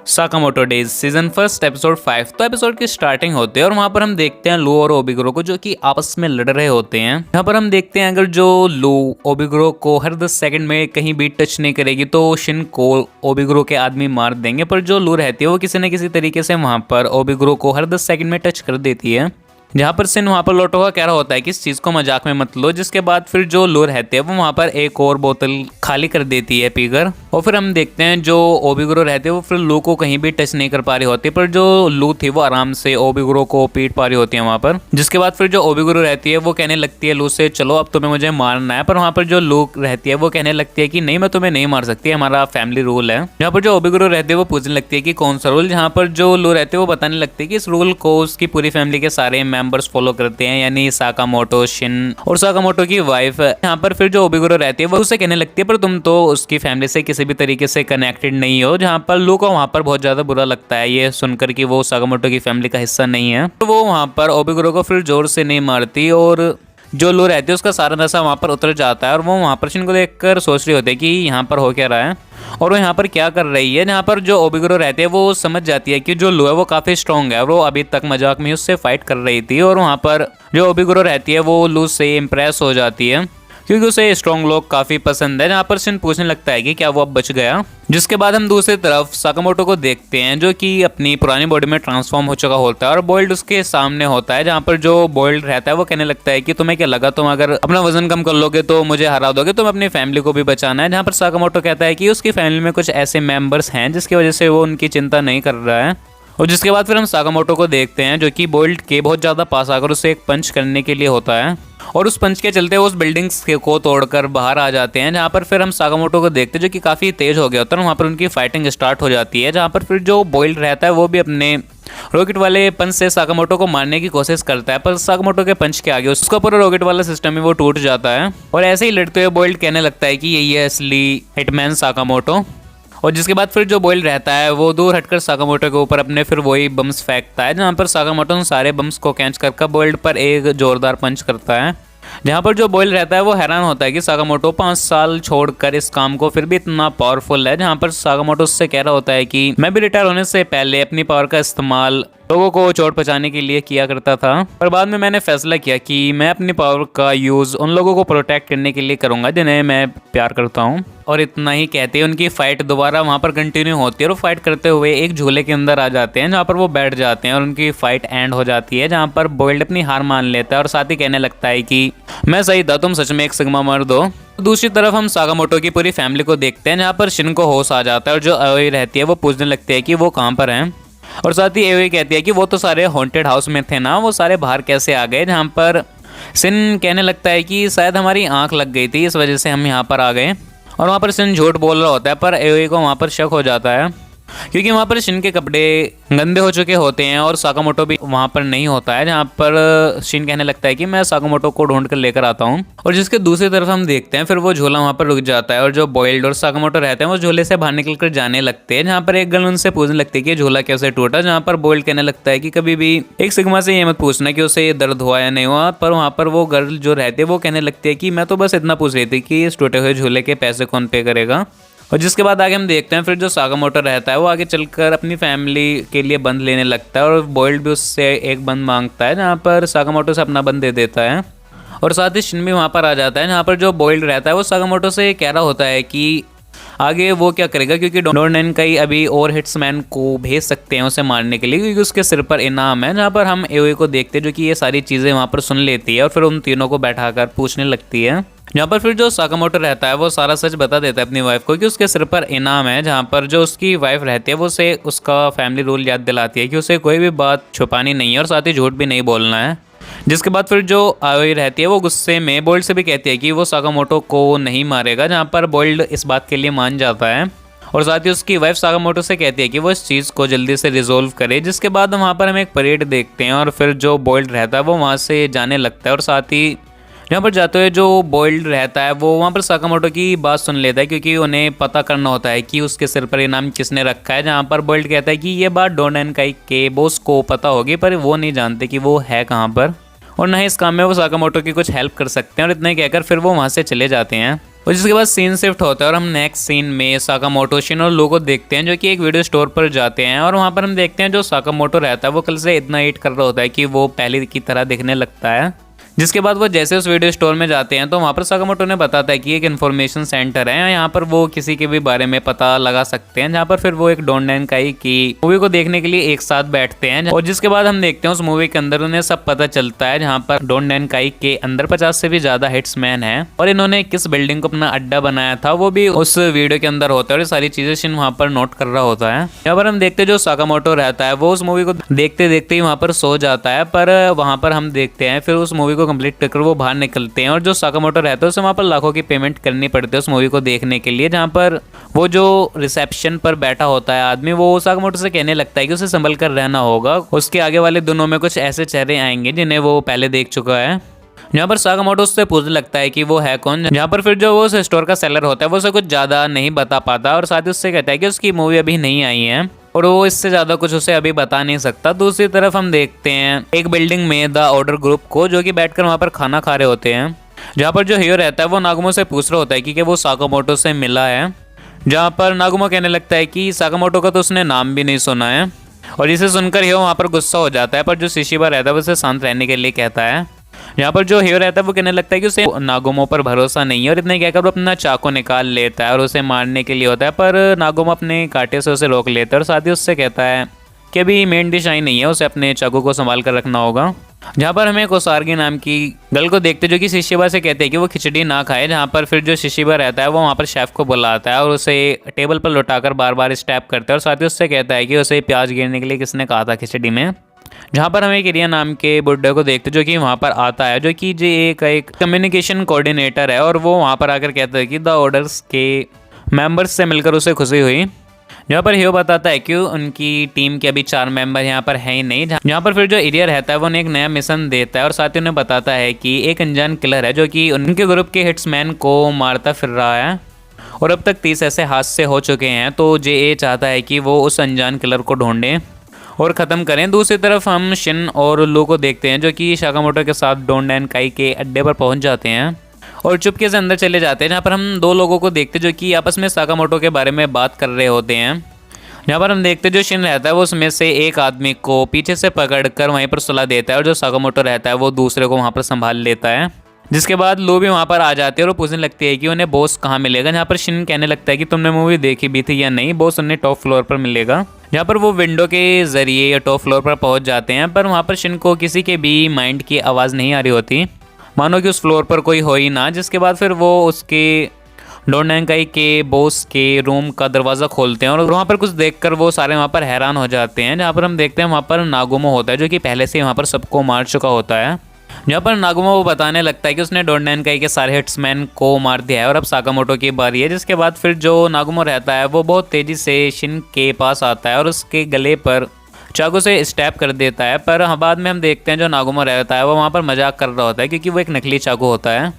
Sakamoto days season first episode 5। तो episode की starting होती है और वहां पर हम देखते हैं लू और ओबिग्रो को जो कि आपस में लड़ रहे होते हैं। यहाँ पर हम देखते हैं अगर जो लू ओबिग्रो को हर 10 सेकंड में कहीं भी टच नहीं करेगी तो शिन को ओबिग्रो के आदमी मार देंगे, पर जो लू रहती है वो किसी न किसी तरीके से वहां पर ओबिग्रो को हर 10 सेकंड में टच कर देती है। जहाँ पर सिन वहाँ पर लोटो का कह रहा होता है कि इस चीज़ को मजाक में मत लो, जिसके बाद फिर जो लू रहते हैं वो वहाँ पर एक और बोतल खाली कर देती है पीकर। और फिर हम देखते हैं जो ओबिग्रो रहते हैं वो फिर लू को कहीं भी टच नहीं कर पा रही होती, पर जो लू थी वो आराम से ओबिग्रो को पीट पा रही होती है वहाँ पर। जिसके बाद फिर जो ओबिग्रो रहती है वो कहने लगती है लू से, चलो अब तुम्हें मुझे मारना है। पर वहाँ पर जो लू रहती है वो कहने लगती है कि नहीं, मैं तुम्हें नहीं मार सकती, हमारा फैमिली रूल है। जहाँ पर जो ओबिग्रो रहती है वो पूछने लगती है कि कौन सा रूल। जहाँ पर जो लू रहते हैं वो बताने लगते हैं कि इस रूल को उसकी पूरी फैमिली के सारे मेंबर्स फॉलो करते हैं, यानी साकामोटो, शिन और साकामोटो की वाइफ। यहाँ पर फिर जो ओबिग्रो रहती है वो उससे कहने लगती है पर तुम तो उसकी फैमिली से किसी भी तरीके से कनेक्टेड नहीं हो। जहाँ पर लू को वहाँ पर बहुत ज्यादा बुरा लगता है ये सुनकर कि वो साकामोटो की फैमिली का हिस्सा नहीं है। तो वो वहाँ पर ओबिग्रो को फिर जोर से नहीं मारती और जो लू रहती है उसका सारा नशा वहाँ पर उतर जाता है और वो वहाँ पर शिन को देखकर सोच रही होती है कि यहाँ पर हो क्या रहा है और वो यहाँ पर क्या कर रही है। जहाँ पर जो ओबिग्रो रहते हैं वो समझ जाती है कि जो लू है वो काफी स्ट्रॉन्ग है और वो अभी तक मजाक में उससे फाइट कर रही थी। और वहाँ पर जो ओबिग्रो रहती है वो लू से इम्प्रेस हो जाती है क्योंकि उसे स्ट्रॉन्ग लोग काफी पसंद है। जहाँ पर शिन पूछने लगता है कि क्या वो अब बच गया। जिसके बाद हम दूसरी तरफ साकामोटो को देखते हैं जो कि अपनी पुरानी बॉडी में ट्रांसफॉर्म हो चुका होता है और बॉइल्ड उसके सामने होता है। जहाँ पर जो बॉइल्ड रहता है वो कहने लगता है कि तुम्हें क्या लगा, तुम अगर अपना वजन कम कर लोगे तो मुझे हरा दोगे, तुम अपनी फैमिली को भी बचाना है। जहाँ पर साकामोटो कहता है कि उसकी फैमिली में कुछ ऐसे मेंबर्स हैं जिसकी वजह से वो उनकी चिंता नहीं कर रहा है। और जिसके बाद फिर हम साकामोटो को देखते हैं जो कि बॉइल्ड के बहुत ज्यादा पास आकर उसे एक पंच करने के लिए होता है और उस पंच के चलते वो उस बिल्डिंग्स को तोड़कर बाहर आ जाते हैं। जहाँ पर फिर हम साकामोटो को देखते हैं जो कि काफी तेज हो गया होता है। वहाँ पर उनकी फाइटिंग स्टार्ट हो जाती है जहाँ पर फिर जो बॉइल्ड रहता है वो भी अपने रॉकेट वाले पंच से साकामोटो को मारने की कोशिश करता है, पर साकामोटो के पंच के आगे उसका पूरा रॉकेट वाला सिस्टम ही वो टूट जाता है। और ऐसे ही लड़ते हुए बॉइल्ड कहने लगता है कि यही है असली हिटमैन साकामोटो। और जिसके बाद फिर जो बॉइल्ड रहता है वो दूर हटकर साकामोटो के ऊपर अपने फिर वही बम्स फेंकता है। जहाँ पर साकामोटो सारे बम्स को कैच कर बॉइल्ड पर एक जोरदार पंच करता है। जहाँ पर जो बॉइल्ड रहता है वो हैरान होता है कि साकामोटो 5 साल छोड़कर इस काम को फिर भी इतना पावरफुल है। जहाँ पर साकामोटो उससे कह रहा होता है कि मैं भी रिटायर होने से पहले अपनी पावर का इस्तेमाल लोगों को चोट पहुंचाने के लिए किया करता था, पर बाद में मैंने फैसला किया कि मैं अपनी पावर का यूज उन लोगों को प्रोटेक्ट करने के लिए करूंगा जिन्हें मैं प्यार करता हूं। और इतना ही कहते हैं उनकी फाइट दोबारा वहां पर कंटिन्यू होती है और फाइट करते हुए एक झूले के अंदर आ जाते हैं जहां पर वो बैठ जाते हैं और उनकी फाइट एंड हो जाती है। जहां पर बॉइल्ड अपनी हार मान लेता है और साथ ही कहने लगता है कि मैं सही था, तुम सच में एक सिग्मा मर्द हो। दूसरी तरफ हम साकामोटो की पूरी फैमिली को देखते हैं जहाँ पर शिन को होश आ जाता है और जो एओई रहती है वो पूछने लगती है कि वो कहाँ पर हैं। और साथ ही एओई कहती है कि वो तो सारे हॉन्टेड हाउस में थे ना, वो सारे बाहर कैसे आ गए। जहाँ पर शिन कहने लगता है कि शायद हमारी आंख लग गई थी, इस वजह से हम यहाँ पर आ गए। और वहाँ पर शिन झूठ बोल रहा होता है, पर एओई को वहाँ पर शक हो जाता है क्योंकि वहाँ पर शिन के कपड़े गंदे हो चुके होते हैं और साकामोटो भी वहाँ पर नहीं होता है। जहाँ पर शिन कहने लगता है कि मैं साकामोटो को ढूंढ कर लेकर आता हूँ। और जिसके दूसरी तरफ हम देखते हैं फिर वो झूला वहाँ पर रुक जाता है और जो बॉइल्ड और साकामोटो रहते हैं वो झूले से बाहर निकल कर जाने लगते हैं। जहाँ पर एक गर्ल उनसे पूछने लगती है कि झूला कैसे टूटा। जहाँ पर बॉइल्ड कहने लगता है कि कभी भी एक सिग्मा से ये मत पूछना कि उसे दर्द हुआ या नहीं हुआ। पर वहाँ पर वो गर्ल जो रहती है वो कहने लगती है कि मैं तो बस इतना पूछ रही थी कि इस टूटे हुए झूले के पैसे कौन पे करेगा। और जिसके बाद आगे हम देखते हैं फिर जो साकामोटो रहता है वो आगे चलकर अपनी फैमिली के लिए बंद लेने लगता है और बॉइल्ड भी उससे एक बंद मांगता है। जहाँ पर साकामोटो से अपना बंद दे देता है और साथ ही शिन भी वहाँ पर आ जाता है। जहाँ पर जो बॉइल्ड रहता है वो साकामोटो से कह रहा होता है कि आगे वो क्या करेगा क्योंकि डोरनैन कई अभी और हिट्समैन को भेज सकते हैं उसे मारने के लिए क्योंकि उसके सिर पर इनाम है। जहाँ पर हम एओई को देखते हैं जो कि ये सारी चीज़ें वहाँ पर सुन लेती है और फिर उन तीनों को बैठाकर पूछने लगती है। जहाँ पर फिर जो साकामोटो रहता है वो सारा सच बता देता है अपनी वाइफ को कि उसके सिर पर इनाम है। जहाँ पर जो उसकी वाइफ रहती है वो उसे उसका फैमिली रूल याद दिलाती है कि उसे कोई भी बात छुपानी नहीं है और साथ ही झूठ भी नहीं बोलना है। जिसके बाद फिर जो एओई रहती है वो गुस्से में बॉइल्ड से भी कहती है कि वो साकामोटो को नहीं मारेगा। जहाँ पर बॉइल्ड इस बात के लिए मान जाता है और साथ ही उसकी वाइफ साकामोटो से कहती है कि वो इस चीज़ को जल्दी से रिजोल्व करे। जिसके बाद वहाँ पर हम एक परेड देखते हैं और फिर जो बॉइल्ड रहता है वो वहाँ से जाने लगता है और साथ ही यहाँ पर जाते हुए जो बॉइल्ड रहता है वो वहाँ पर साकामोटो की बात सुन लेता है क्योंकि उन्हें पता करना होता है कि उसके सिर पर इनाम किसने रखा है। जहाँ पर बॉइल्ड कहता है कि ये बात डोरनैन के बॉस को पता होगी पर वो नहीं जानते कि वो है कहाँ पर और न ही इस काम में वो साकामोटो की कुछ हेल्प कर सकते हैं। और इतना ही कहकर फिर वो वहाँ से चले जाते हैं। और जिसके बाद सीन शिफ्ट होता है और हम नेक्स्ट सीन में साकामोटो, शिन और लो को देखते हैं जो कि एक वीडियो स्टोर पर जाते हैं। और वहाँ पर हम देखते हैं जो साकामोटो रहता है वो कल से इतना ईट कर रहा होता है कि वो पहले की तरह दिखने लगता है। जिसके बाद वो जैसे उस वीडियो स्टोर में जाते हैं तो वहाँ पर साकामोटो ने बताता है कि एक इन्फॉर्मेशन सेंटर है, यहाँ पर वो किसी के भी बारे में पता लगा सकते हैं। जहाँ पर फिर वो एक डोंडेन काई की मूवी को देखने के लिए एक साथ बैठते हैं। और जिसके बाद हम देखते हैं उस मूवी के अंदर उन्हें सब पता चलता है, जहाँ पर डोंडेन काई के अंदर 50 से भी ज्यादा हिट्समैन है और इन्होंने किस बिल्डिंग को अपना अड्डा बनाया था वो भी उस वीडियो के अंदर होता है। और ये सारी चीजें शिन वहाँ पर नोट कर रहा होता है। यहाँ पर हम देखते हैं जो साकामोटो रहता है वो उस मूवी को देखते देखते ही वहाँ पर सो जाता है, पर वहाँ पर हम देखते हैं फिर उस मूवी को कंप्लीट कर वो बाहर निकलते हैं। और जो साकामोटो रहता है उसे वहाँ पर लाखों की पेमेंट करनी पड़ती है उस मूवी को देखने के लिए। जहाँ पर वो जो रिसेप्शन पर बैठा होता है आदमी, वो साकामोटो से कहने लगता है कि उसे संभल कर रहना होगा, उसके आगे वाले दिनों में कुछ ऐसे चेहरे आएंगे जिन्हें वो पहले देख चुका है। यहाँ पर साकामोटो उससे पूछने लगता है कि वो है कौन। यहाँ पर फिर जो वो उस स्टोर का सेलर होता है वो उसे कुछ ज्यादा नहीं बता पाता और साथ ही उससे कहता है कि उसकी मूवी अभी नहीं आई है और वो इससे ज्यादा कुछ उसे अभी बता नहीं सकता। दूसरी तरफ हम देखते हैं एक बिल्डिंग में द ऑर्डर ग्रुप को जो कि बैठकर वहाँ पर खाना खा रहे होते हैं। जहाँ पर जो हीरो रहता है वो नागुमो से पूछ रहा होता है कि वो साकामोटो से मिला है। जहाँ पर नागुमो कहने लगता है कि साकामोटो का तो उसने नाम भी नहीं सुना है। और इसे सुनकर हीरो वहाँ पर गुस्सा हो जाता है, पर जो शिशिबा रहता है वो उसे शांत रहने के लिए कहता है। यहाँ पर जो हीरो रहता है वो कहने लगता है कि उसे नागुमो पर भरोसा नहीं है और इतने कहकर वो अपना चाकू निकाल लेता है और उसे मारने के लिए होता है, पर नागुमो अपने कांटे से उसे रोक लेता है और साथ ही उससे कहता है कि अभी मेन डिश आई नहीं है, उसे अपने चाकू को संभाल कर रखना होगा। जहाँ पर हमें कोसार्गी नाम की गर्ल को देखते जो कि शिशिबा से कहते हैं कि वो खिचड़ी ना खाए। जहाँ पर फिर जो शिशिबा रहता है वो वहाँ पर शेफ को बुलाता है और उसे टेबल पर लौटाकर बार बार स्टैप करता है और साथ ही उससे कहता है कि उसे प्याज गिरने के लिए किसने कहा था खिचड़ी में। जहाँ पर हमें किरिया नाम के बुड्ढे को देखते जो कि वहाँ पर आता है, जो कि जो एक कम्युनिकेशन कोऑर्डिनेटर है और वो वहाँ पर आकर कहता है कि द ऑर्डर्स के मेंबर्स से मिलकर उसे खुशी हुई। जहाँ पर हीरो बताता है कि उनकी टीम के अभी 4 मेंबर यहाँ पर है ही नहीं। जहाँ पर फिर जो एरिया रहता है वो उन्हें एक नया मिशन देता है और साथ ही उन्हें बताता है कि एक अनजान किलर है जो कि उनके ग्रुप के हिट्समैन को मारता फिर रहा है और अब तक 30 ऐसे हादसे हो चुके हैं। तो जे चाहता है कि वो उस अनजान किलर को ढूंढें और ख़त्म करें। दूसरी तरफ हम शिन और लो को देखते हैं जो कि साकामोटो के साथ डोंडेन काई के अड्डे पर पहुंच जाते हैं और चुपके से अंदर चले जाते हैं। जहाँ पर हम 2 लोगों को देखते जो कि आपस में साकामोटो के बारे में बात कर रहे होते हैं। जहाँ पर हम देखते जो शिन रहता है वो उसमें से एक आदमी को पीछे से पकड़कर वहीं पर सुला देता है और जो साकामोटो रहता है वो दूसरे को वहाँ पर संभाल लेता है। जिसके बाद लो भी वहाँ पर आ जाती है और पूछने लगती है कि उन्हें बॉस कहाँ मिलेगा। जहाँ पर शिन कहने लगता है कि तुमने मूवी देखी भी थी या नहीं, बॉस उन्हें टॉप फ्लोर पर मिलेगा। जहाँ पर वो विंडो के जरिए टॉप फ्लोर पर पहुँच जाते हैं, पर वहाँ पर शिन को किसी के भी माइंड की आवाज़ नहीं आ रही होती, मानो कि उस फ्लोर पर कोई हो ही ना। जिसके बाद फिर वो उसके डोंडेन काई के बॉस के रूम का दरवाज़ा खोलते हैं और वहाँ पर कुछ देखकर वो सारे वहाँ पर हैरान हो जाते हैं। जहाँ पर हम देखते हैं वहाँ पर नागुमो होता है जो कि पहले से वहाँ पर सबको मार चुका होता है। जहाँ पर नागुमो वो बताने लगता है कि उसने डोंडेन काई के सारे हिट्समैन को मार दिया है और अब साकामोटो की बारी है। जिसके बाद फिर जो नागुमो रहता है वो बहुत तेज़ी से शिन के पास आता है और उसके गले पर चाकू से स्टैप कर देता है। पर बाद में हम देखते हैं जो नागुमो रहता है वो वहाँ पर मजाक कर रहा होता है क्योंकि वो एक नकली चाकू होता है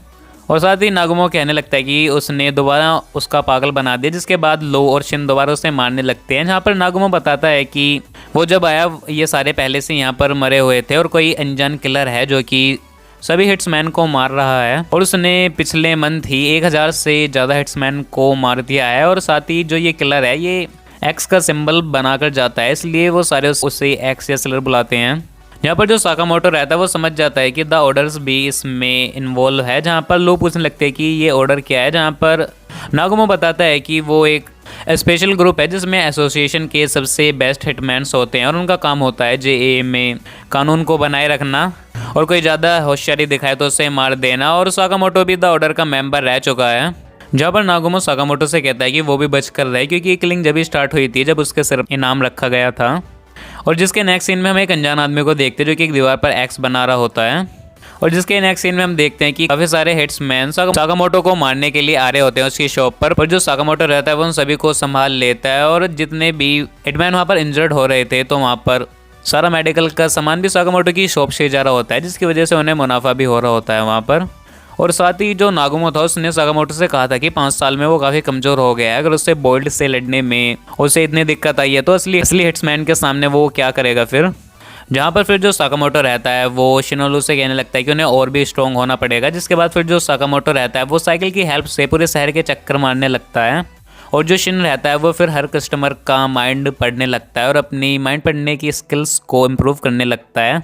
और साथ ही नागुमो कहने लगता है कि उसने दोबारा उसका पागल बना दिया। जिसके बाद लो और शिन दोबारा उसे मारने लगते हैं। जहाँ पर नागुमो बताता है कि वो जब आया ये सारे पहले से यहाँ पर मरे हुए थे और कोई अनजान किलर है जो कि सभी हिट्समैन को मार रहा है और उसने पिछले मंथ ही 1000 से ज़्यादा हिट्समैन को मार दिया है। और साथ ही जो ये किलर है ये एक्स का सिंबल बनाकर जाता है, इसलिए वो सारे उसे एक्स या सिलर बुलाते हैं। यहाँ पर जो साकामोटो रहता है वो समझ जाता है कि द ऑर्डर्स भी इसमें इन्वॉल्व है। जहाँ पर लोग पूछने लगते हैं कि ये ऑर्डर क्या है। जहाँ पर नागुमो बताता है कि वो एक स्पेशल ग्रुप है जिसमें एसोसिएशन के सबसे बेस्ट हिटमैन्स होते हैं और उनका काम होता है जे में कानून को बनाए रखना और कोई ज़्यादा होशियारी दिखाए तो उसे मार देना। और साकामोटो भी द ऑर्डर का मेंबर रह चुका है। जहाँ पर नागुमो साकामोटो से कहता है कि वो भी बच कर रहे क्योंकि ये किलिंग जब स्टार्ट हुई थी जब उसके सिर इनाम रखा गया था। और जिसके नेक्स्ट सीन में हम एक अनजान आदमी को देखते हैं जो कि एक दीवार पर एक्स बना रहा होता है और जिसके नेक्स्ट सीन में हम देखते हैं कि काफ़ी सारे हिट्समैन साकामोटो को मारने के लिए आ रहे होते हैं उसकी शॉप पर जो साकामोटो रहता है वो उन सभी को संभाल लेता है और जितने भी हिटमैन वहाँ पर इंजर्ड हो रहे थे तो वहाँ पर सारा मेडिकल का सामान भी साकामोटो की शॉप से जा रहा होता है जिसकी वजह से उन्हें मुनाफा भी हो रहा होता है वहाँ पर। और साथ ही जो नागुमो था उसने साकामोटो से कहा था कि 5 साल में वो काफ़ी कमज़ोर हो गया है, अगर उससे बोल्ड से लड़ने में उसे इतनी दिक्कत आई है तो असली हिट्समैन के सामने वो क्या करेगा फिर। जहाँ पर फिर जो साकामोटो रहता है वो शिनोलू से कहने लगता है कि उन्हें और भी स्ट्रॉन्ग होना पड़ेगा, जिसके बाद फिर जो साकामोटो रहता है वो साइकिल की हेल्प से पूरे शहर के चक्कर मारने लगता है। और जो शिन रहता है वो फिर हर कस्टमर का माइंड पढ़ने लगता है और अपनी माइंड पढ़ने की स्किल्स को इम्प्रूव करने लगता है।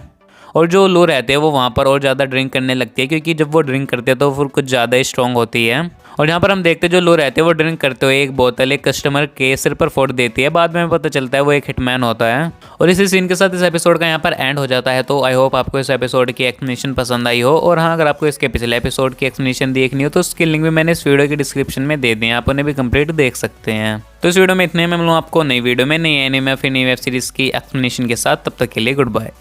और जो लो रहते हैं वो वहाँ पर और ज़्यादा ड्रिंक करने लगती है, क्योंकि जब वो ड्रिंक करते हैं तो फिर कुछ ज़्यादा ही स्ट्रॉन्ग होती है। और यहाँ पर हम देखते हैं जो लो रहते हैं वो ड्रिंक करते हुए एक बोतल एक कस्टमर के सिर पर फोड़ देती है। बाद में पता चलता है वो एक हिटमैन होता है। और इसी सीन के साथ इस एपिसोड का यहाँ पर एंड हो जाता है। तो आई होप आपको इस एपिसोड की एक्सप्लेनेशन पसंद आई हो। और हाँ, अगर आपको इसके पिछले एपिसोड की एक्सप्लेनेशन देखनी हो तो उसकी लिंक भी मैंने इस वीडियो की डिस्क्रिप्शन में दे दी है, आप उन्हें भी कंप्लीट देख सकते हैं। तो इस वीडियो में इतने, मैं मिलूँ आपको नई वीडियो में नई एनीमे फिर नई वेब सीरीज की एक्सप्लेनेशन के साथ। तब तक के लिए गुड बाय।